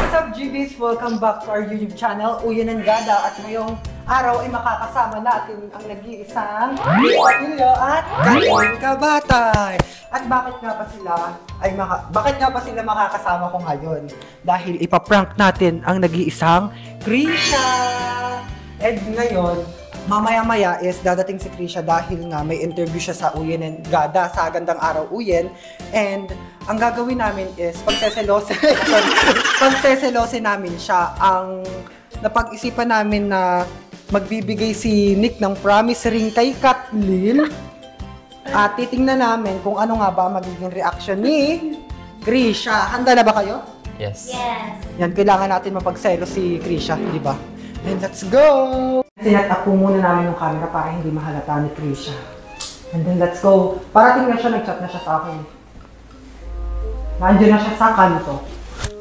What's up, GBs? Welcome back to our YouTube channel, Uyan and Gada. At ngayong araw ay makakasama natin ang nag-iisang Pamilya at Kaling Kabatay. At bakit nga pa sila makakasama ko ngayon? Dahil ipaprank natin ang nag-iisang Krisha. And ngayon, mamaya-maya is dadating si Krisha dahil nga may interview siya sa Uyan and Gada, sa Gandang Araw Uyan. And ang gagawin namin is pagseselosin namin siya. Ang napag-isipan namin na magbibigay si Nick ng promise ring kay Kathleen. At titingnan namin kung ano nga ba magiging reaction ni Krisha. Handa na ba kayo? Yes. Yan, kailangan natin mapagselos si Krisha, di ba? Then let's go! Sinat up po muna namin yung camera para hindi mahalata ni Krisha. And then let's go. Parating na siya, nag-chat na siya sa akin. Nandiyan na siya sa kanto.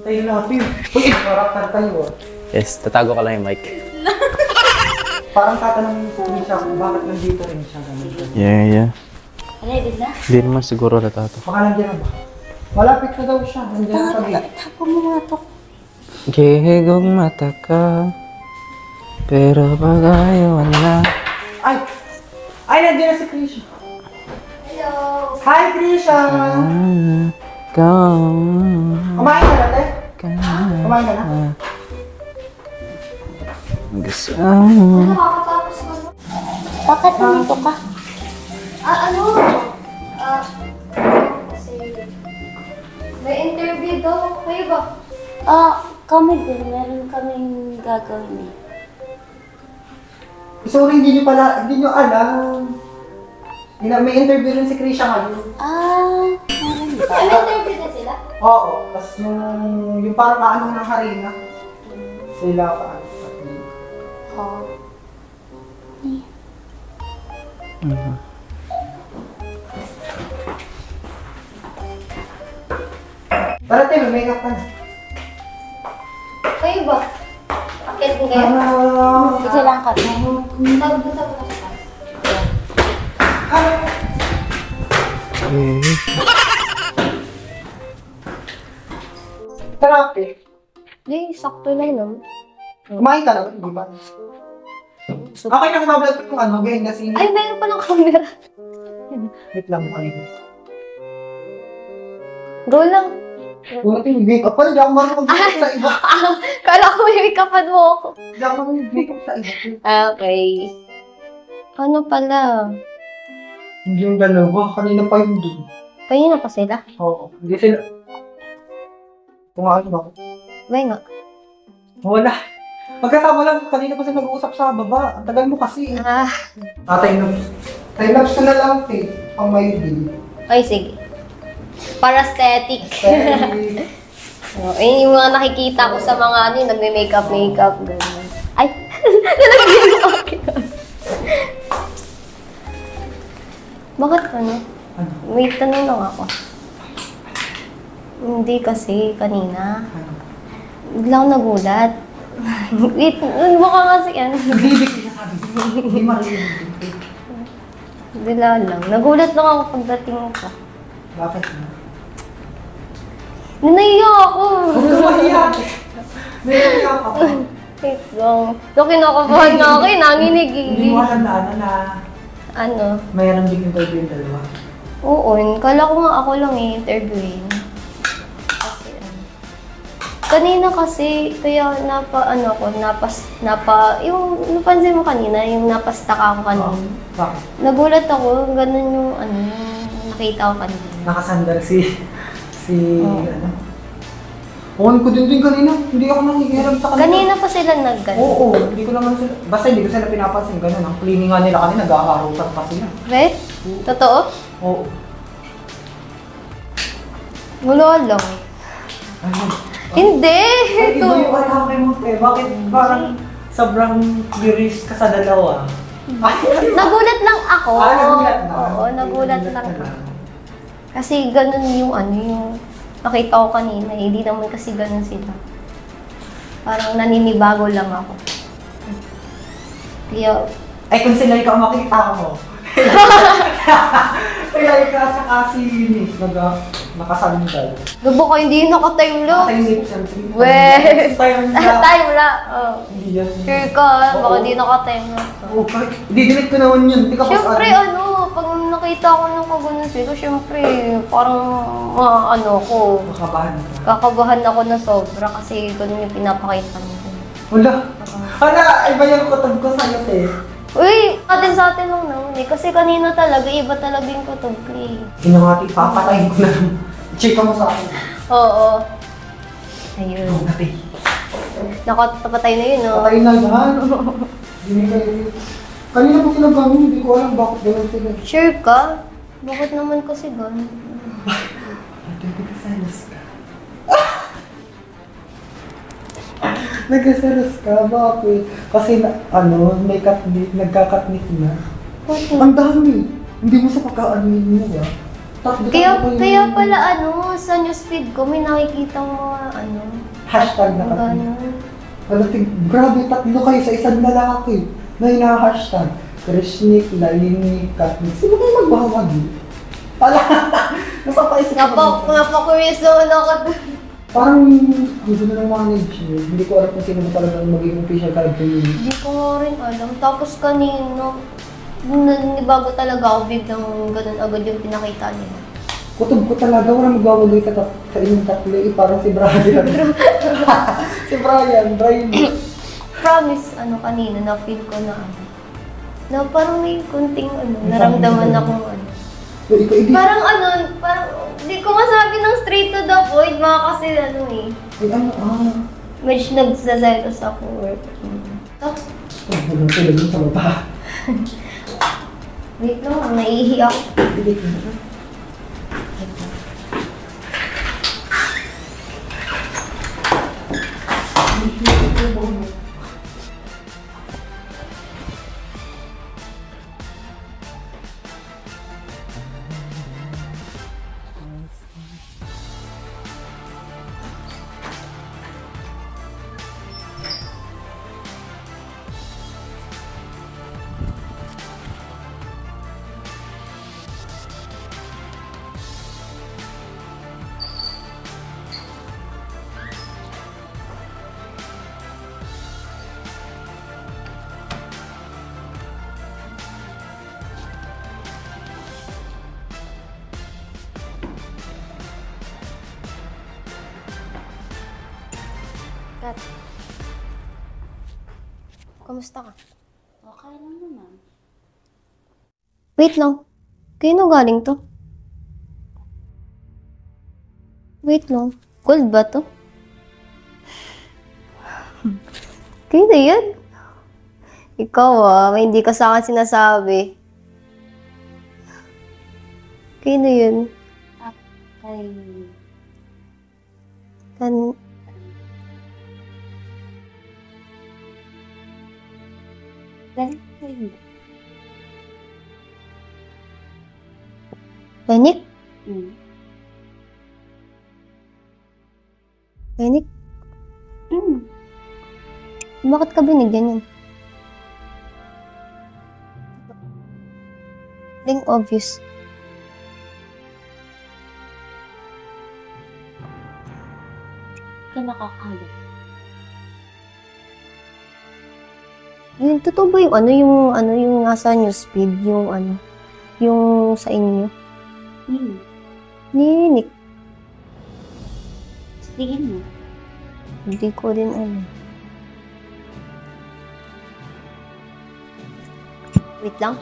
Tayo natin. Uy, karakter tayo. Yes, tatago ka lang yung mic. Parang tatanungin po siya kung bakit nandito rin siya. Yeah. Ready na? Hindi naman siguro natato. Baka nandiyan na ba? Malapit na daw siya. Nandiyan na kami. Tapo mo nga to. Gigong mata ka, pero pag ayaw na. Ay, nandiyan na si Krisha. Hello! Hi, Krisha! Kumain ka na, te? Kumain ka na? Gusto Ano makakatapos mo? Bakit nandito ka? Kasi may interview daw. Kayo ba? Kami din. Meron kaming gagawin eh. Sorry, hindi nyo alam. May interview rin si Krisha ngayon. Meron ba? May interview na sila? Oo, tapos yung parang kaano ng harina. Sila paano. Tara, te, may makeup ka na. Kayo ba? Akit din kayo? Sige lang ka. Tawag ko sa mga Tara, te. Hindi, sakto lang no? Kumain ka na, di ba? Okay na kumablog ko kung behind the scenes. Ay, meron pa ng camera. Wait lang, kanina. Go lang. Wala tayong makeup pa, hindi ako marunong mag-makeup sa iba. Kala ko may make-upan mo ako. Hindi ako marunong mag-makeup sa iba. Okay. Ano pala? Hindi yung dalawa, kanina pa yung doon. Kanina pa sila? Oo, hindi sila. Tungaan ako. Bay nga. Wala. Magkasama lang, kanina pa sila nag-uusap sa baba. Ang tagal mo kasi. Time lapse na lang, te. Pang may din. Okay, sige. Para aesthetic. Yung mga nakikita ko sa mga nagme-makeup, gano'n. Ay! Nalagyan mo akin. Bakit ano? May tanong lang ako. Hindi kasi kanina. Bigla akong nagulat. Wait, mukha kasi yan. Hindi ko sabi. Hindi marinig. Bigla lang. Nagulat lang ako pagdating ko. Bakit? Nanahiya ako. Huwag ka mahiya. Nahiya ka pa. Wait lang. So, kinakabahan nga ako eh. Nanginig eh. Hindi mo alam na Ano? mayroon din interview yung dalawa. Oo, kala ko nga ako lang interviewin. Kasi kanina kasi, kaya yung napansin mo kanina, yung napastak ako kanina. Bakit? Nagulat ako, ganun yung nakita ko kanina. Nakasandal Ewan ko din kanina. Hindi ako nangihiram sa kanila. Kanina pa sila nag-ganun. Oo, hindi ko naman sila. Basta hindi ko sila pinapansin ganun. Ang cleaning nga nila kanina, nag-aarutan pa sila. Right? Totoo? Oo. Wala lang. Ayun. Hindi! Ay, iba yung atake mo, te. Bakit parang sobrang curious ka sa dalawa? Nagulat lang ako. Nagulat na? Oo, nagulat lang ako. Kasi ganun yung yung nakita ko kanina. Hindi naman kasi ganun sila. Parang naninibago lang ako. Kaya... Ay, kung sila ikaw makita mo. Sila ikaw sa kasi yun eh. nakasandal. Gabo ka, hindi naka-time lock. Time siyempre. Weh! Time lock. Time lock. Oh. Hindi yan. Sure ka, baka Oo. hindi naka-time lock. Oo, kahit i-delete ko naman yun. Di ka Siyempre, pag nakita ko ng kaganon sila, siyempre, parang, ano ko, Makabahan ka. kakabahan ako na sobra kasi ganun yung pinapakita mo. Wala. Hala, iba yung kutob ko sa'yo, te. Uy, sa atin lang naman eh. Kasi kanina talaga, iba talaga yung kutob ko eh. Kinangati, papatayin ko na lang. Chika mo sa akin. Oo. Ayun. Oo, te. Nakatapatay na yun, no? Patayin na yan. Hindi kayo. Kanina po sila bangon, hindi ko alam bakit gano'n sila. Sure ka? Bakit naman kasi ganun? Nagkasalas ka. Nagkasalas ka? Bakit? Kasi may katnik, nagkakatnik na. Bakit? Ang dami. Hindi mo sa pagka-anuin mo, ah. Kaya pala sa newsfeed ko may nakikita mga Hashtag na katnik. ganun. Grabe, 3 kayo sa isang lalaki na hina-hashtag. Krishnik, Lalini, Katnik. Sino kayo magbahawag? Pala, napapaisip Napaka-curious naman ako dun. Parang gusto na ng manager. Hindi ko alam kung sino ba talagang magiging official character yun. Hindi ko nga rin alam. Tapos kanino, nanibago talaga ako biglang ganun agad yung pinakita nila. Kutob ko talaga, wala magwawagay sa inyong tatlo. Parang si Brian. Si Brian. Promise, kanina, na-feel ko na parang may kunting naramdaman akong Parang hindi ko masabi ng straight to the point, baka kasi Ay, medyo nagsaselos ako work. Tapos, walang tulad mo sa baba. wait lang, naiihi ako. Delete mo na. Kat, kamusta ka? Okay lang naman. Wait lang. Kaya galing to? Wait lang. Gold ba to? Kaya na yan? Ikaw may hindi ka sa akin sinasabi. Kaya na yun? Kay... Galing kayo. Lenik? Mm. Lenik? Mm. Bakit ka binigyan yun? Being obvious. Ka nakakalat. Yun, totoo ba yung nasa newsfeed, yung sa inyo? Ninik. Tingin mo. Hindi ko din alam. Wait lang.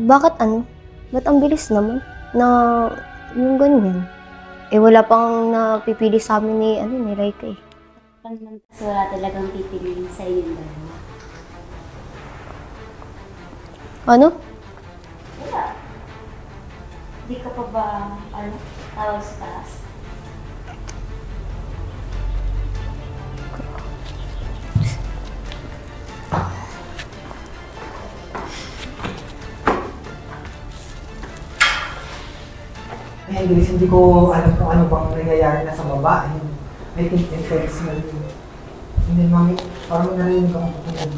Bakit ba't ang bilis naman na yung ganyan? Wala pang napipili sa amin ni Raika eh. Panmantas wala talagang pipiliin sa inyong dalawa. Ano? Wala. Di ka pa ba, tawag sa taas? Ay, Grace, hindi ko alam kung ano bang nangyayari na sa baba. I think intentional yun. Hindi, mami, parang narinig ako patulad.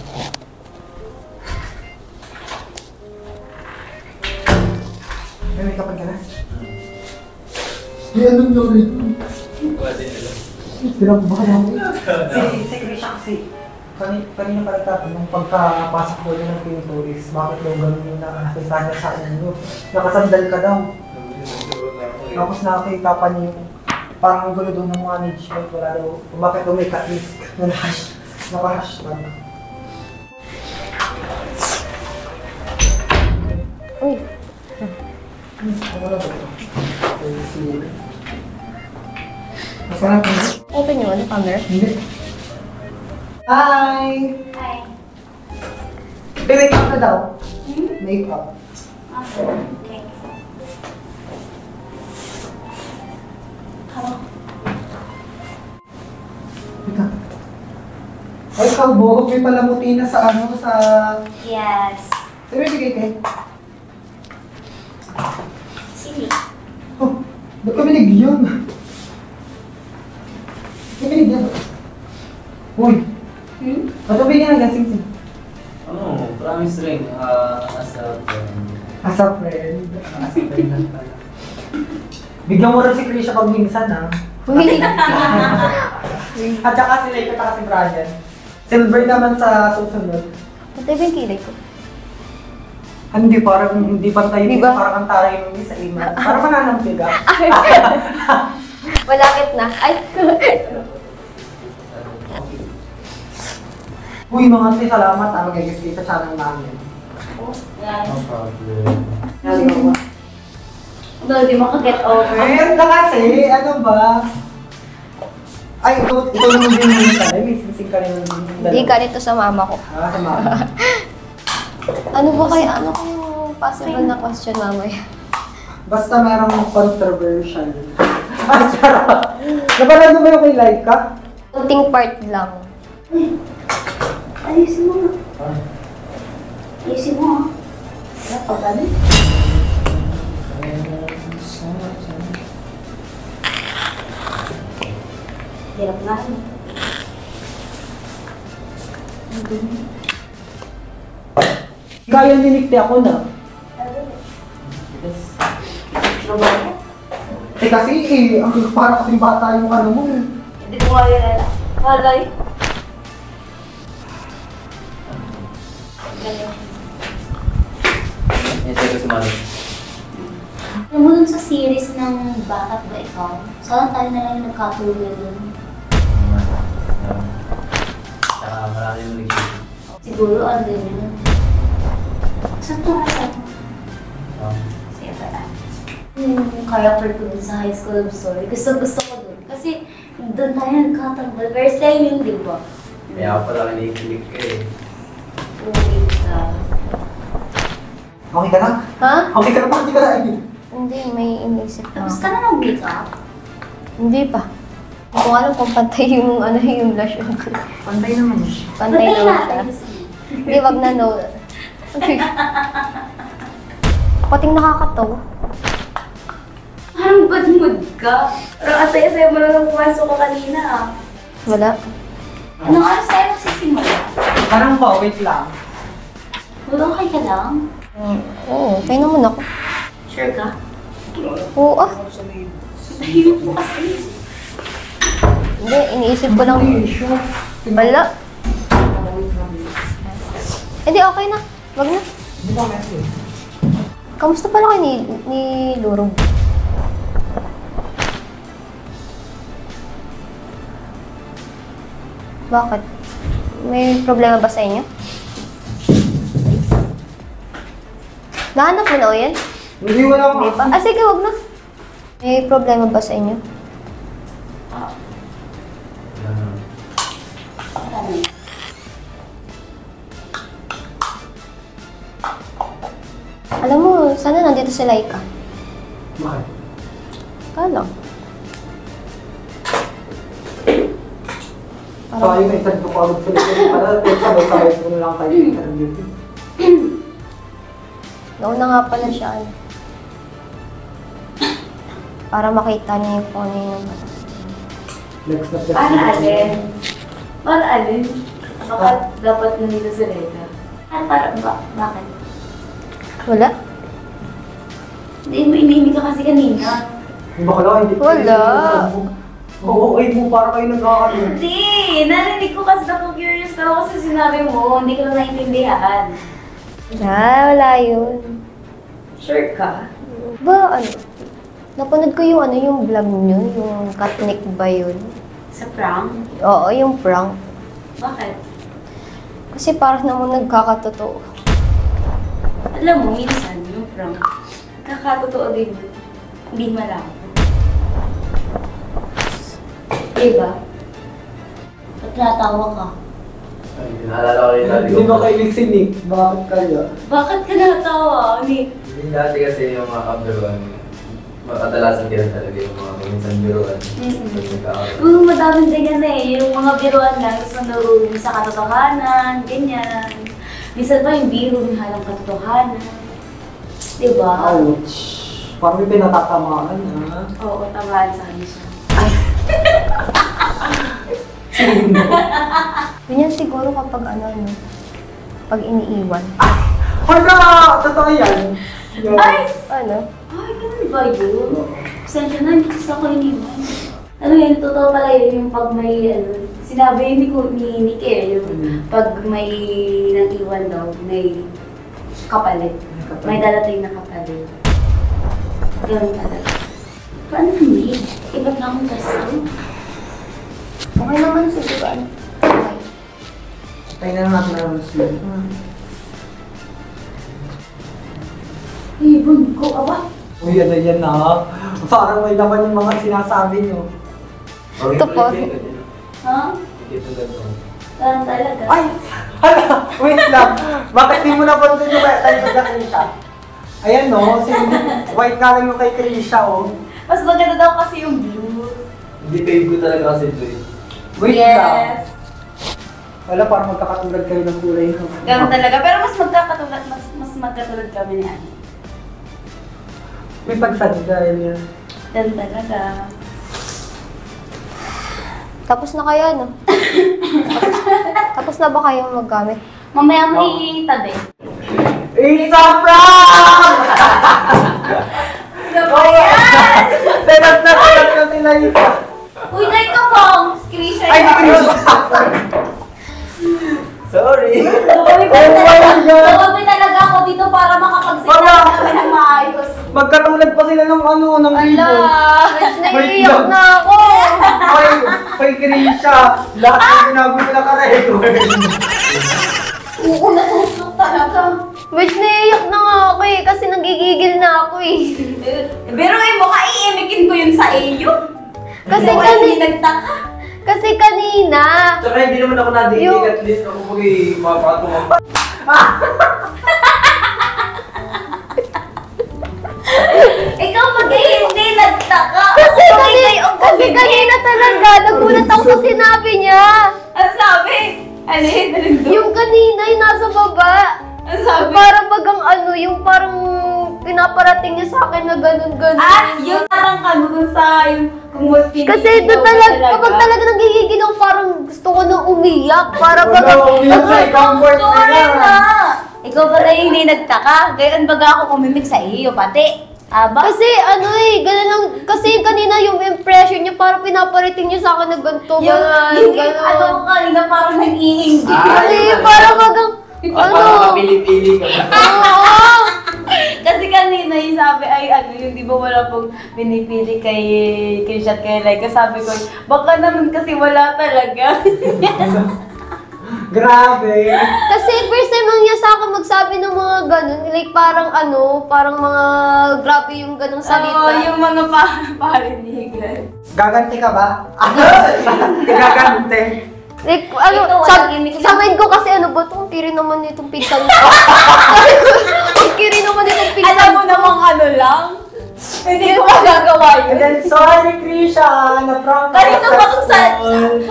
May kapag ka na? Hindi, anong nyo rito? Pinagbahan namin. Si Krisha kasi, kanina pa nagtatapon, nung pagkapasok ko niya ng pinturis, bakit daw ganun yung nakakita niya sa inyo? Nakasandal ka daw. Tapos nakakita pa niya yung parang ang gulo daw ng management, wala daw, bakit daw may ka-risk na naka-hashtag. Uy, Ano na ba ito? Masarap na. open yung ano, camera. Hindi. Hi! Hi. May makeup na daw. Makeup. Okay. Hello. Teka. Ay, kalbo. May palamuti na sa ano, sa... Yes. Sabi mo bigay kayo? Sige. Oh, ba't ka binigyan? Ba't ka binigyan? Uy, ba't ka binigyan ng sing-sing? Ano, promise ring, as a friend. As a friend. As a friend lang pala. Bigyan mo rin si Krisha pag minsan, ha? Uy, At saka si Lake at saka si Brian. Silver naman sa susunod. pati ba yung kilay ko? Hindi, parang hindi pantay Di yung ba? parang ang taray yung isa ima. Parang mananamtig, ha? Malapit na. Ay, Uy, mga ate, salamat, ha? Mag-guest kayo sa channel namin. Yes. No problem. Yan, No, di mo ka-get over. Ayun na kasi, ano ba? Ay, ito naman din yung isa. Ay, may singsing ka rin yung hindi ka nito sa mama ko. Ah, sa mama. Ano ba kaya, ano kung possible na question mamaya? Basta merong controversial. Ay, sarap. Napanood mo yung kay Laika? Kunting part lang. Ayusin mo nga. Ayusin mo nga. Wala pa ba? Hirap nga. Kaya ninikti ako na. Eh kasi ang parang kasing bata yung ano mo eh. Hindi ko nga yun. Halay. Yes, ito si Mali. Alam mo dun sa series ng Bakit Ba Ikaw? Sana tayo na lang yung nagkatuluyan dun. Saka marami yung nag-isip. Siguro ano yun. Saan to nga sige pala. Yung character ko dun sa High School of Story. Gusto ko dun. Kasi dun tayo nagkatambal. First time yun, di ba? Kaya pala kinikilig ka eh. Uwi ka. Okay ka na? Ha? Okay ka na? Bakit di ka na ID? Hindi, may inisip na. Tapos ka na mag-wake up? Hindi pa. Hindi ko alam kung pantay yung ano yung lotion ko. Pantay naman siya. Pantay naman siya. Hindi, wag na no. Pating nakakatawa. Parang bad mood ka. Parang asaya-saya mo lang nang pumasok ka kanina ah. Wala. Anong oras tayo magsisimula? Parang po, wait lang. Okay ka lang? Oo, okay naman ako. Sure ka? Oo ah. Tahimik mo kasi. Hindi, iniisip ko lang. Hindi, sure. Wala. Wait lang. Hindi, okay na. Wag na. Hindi ba message? Kamusta pala kayo ni Lurong? Bakit? May problema ba sa inyo? Nahanap mo na o yan? Hindi, wala Hindi pa? Ah, sige, wag na. May problema ba sa inyo? Ano? Alam mo, sana nandito si Laika. Bakit? Kala. So, ayun, may tag ko pa ulit sila. Para sabay-sabay ko na lang kayo interview. Nauna nga pala siya. Ano. Para makita niya yung kung ano yung Flex na flex. Para alin? Para alin? Bakit dapat nandito si Rega? Bakit? Wala? Hindi mo inimig ka kasi kanina. Bakla, hindi. Wala. Oo, ay mo, para kayo nagkakaroon. Hindi! Narinig ko kasi curious na ako sa sinabi mo. Hindi ko lang naintindihan. Wala yun. Sure ka? Ba, ano? Napanood ko yung yung vlog nyo, yung Katnick ba yun? Sa prank? Oo, yung prank. Bakit? Kasi parang naman nagkakatotoo. Alam mo, minsan yung prank, kakatotoo din. Hindi malabo. Diba? Ba't natawa ka? Ay, naalala ko yung dati Hindi ba kayo nagsinig? Bakit kaya? Bakit ka natawa, Nick? Yung dati kasi yung mga kabiruan, makadalasan din talaga yung mga minsan biruan. Pag nagkakaroon. Madaming ganyan yung mga biruan lang, gusto naroon sa katotohanan, ganyan. Minsan pa yung biro, yung halang katotohanan. Diba? Ouch. Parang may pinatatamaan, ha? Oo, tamaan sa akin siya. Ganyan siguro kapag pag iniiwan. Hala! Totoo yan. Yan. Ay! Ano? Ay, ganun ba yun? Pasensya na, hindi kasi ako iniwan. Ano yun, totoo pala yun, yung pag may, sinabi yun ni Nick yung pag may nag-iwan daw, may kapalit. May darating na kapalit. Ganun talaga. Paano hindi? Iba't na akong kasal. Okay naman siguro. Okay. Tayo na natin na naman sila. Ibon ko, aba. Uy, yan na. Parang may laman yung mga sinasabi nyo. Ito po. Ha? Ito ganito. Ganun talaga. Ay! Hala! Wait lang. Bakit di mo napansin yung kaya tayo magkakita? Ayan no, si white ka lang yung kay Krisha, oh. Mas maganda daw kasi yung blue. Hindi fave ko talaga kasi ito eh. Wait lang. Yes. Wala, parang magkakatulad kayo ng kulay. Ganun talaga. Pero mas magkatulad kami ni Ani. May pagsad dahil yan. Ganun talaga. Tapos na kaya, no? Tapos na ba kayong maggamit? Mamaya mo itabi. It's a prank! Ano ba yan? Segat na sila ito. Uy, like ka pong! Krisha Ay, yan. Krisha! Sorry! Tumabi talaga ako dito para makapagsigla Wala. kami ng maayos. Magkatulad pa sila ng ng Ala! Wait Naiiyak lang. na ako! Kay Krisha, lahat ng sinabi ko naka-record. Oo, natusok talaga. Which naiiyak na nga ako eh, kasi nagigigil na ako eh. Pero mo, kaiimikin ko yun sa iyo. Kasi Hindi nagtaka. Kasi kanina, Tsaka hindi naman ako nadidinig at least ako mapapatungong. Ikaw pag hindi nagtaka. kasi kanina talaga, nagulat ako sa sinabi niya. Ano sabi? Ano yun? Yung kanina, yung nasa baba. Ano sabi? Parang bagang yung parang pinaparating niya sa akin na ganun-ganun. Yung parang dun sa yung kung Kasi doon talaga, kapag talaga nagigigil ako, parang gusto ko nang umiyak. Para bagang, umiyak sa comfort Sorry na. na! Ikaw pala yung hindi nagtaka. Gayon baga ako umimik sa iyo, pati. Aba? kasi ganun lang, kasi kanina yung impression niya, parang pinaparating niya sa akin na ganito, Yung ganun. kanina parang nag-iingit. Kasi parang bagang, Parang kapili-pili ka ba? oo. Kasi kanina yung sabi ay yung di ba wala pong pinipili kay Krisha at kay Laika. Sabi ko, baka naman kasi wala talaga. Grabe. Kasi first time lang niya sa akin magsabi ng mga ganun, like parang parang mga grabe yung ganung salita. Oo, yung mga parinigan. Gaganti ka ba? Gaganti. Like, Ito, walang gimmick sa lang. mind ko kasi ba ito? Ang kiri naman itong pinsan ko. Sabi ko, ang kiri naman itong pinsan Alam mo namang lang? Hindi ko magagawa And yun. then, sorry, Krisha, na-prank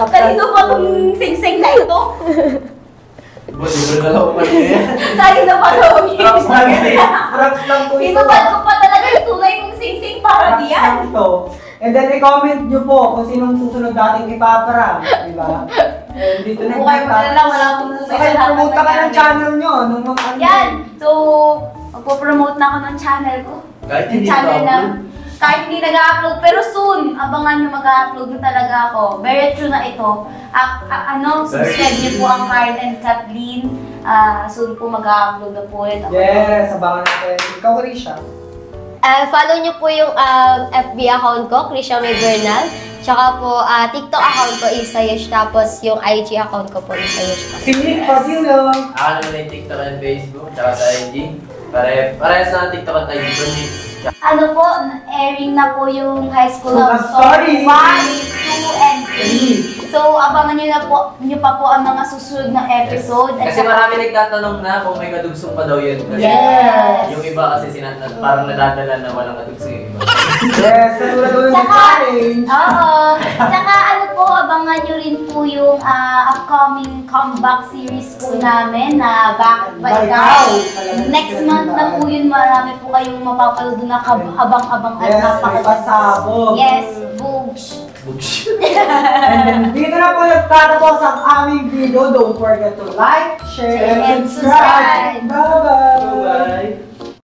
Kanino ba itong sing-sing na ito? Buti ko na lang umalit. Kanino ba ito? Props lang eh. Props lang po ito. Tinubad ko pa talaga yung tunay kong sing-sing para Props diyan. lang ito. And then, i-comment nyo po kung sinong susunod nating ipaparang, di ba? And dito na Okay, wala akong Okay, promote ka ng channel nyo. Nung mga Yan! So, magpo-promote na ako ng channel ko. Kahit Yung hindi channel na, nag-upload. kahit hindi nag-upload, pero soon, abangan nyo mag-upload na talaga ako. Very true na ito. Subscribe nyo po ang Karen and Kathleen. Soon po mag-upload na po ulit ako. Yes, abangan natin. Ikaw, Risha. Follow niyo po yung FB account ko, Krisha May Bernal. Tsaka po, TikTok account ko, Isayesh. Tapos yung IG account ko po, Isayesh. Si Nick Padilla. Ako naman yung TikTok and Facebook, tsaka sa IG. Parehas na TikTok at IG ko. Ano po, airing na po yung High School Love Love Story Story. 1, 2, and 3. So, abangan nyo pa po ang mga susunod na episode. At Kasi saka- marami nagtatanong na kung may kadugsong pa daw yun. Kasi Yes! yung iba kasi parang nadadala na walang kadugsong yung iba. Yes, natulad ulit ng Tsaka, challenge. oo. Tsaka ano po, abangan nyo rin po yung upcoming comeback series po namin na Bakit Ba Ikaw? Next month na po yun, marami po kayong mapapanood na habang-abang at Yes, may napakaganda. pasabog. Yes, Boogs. And then, dito na po nagtatapos ang aming video. Don't forget to like, share, and subscribe. Bye-bye! Bye!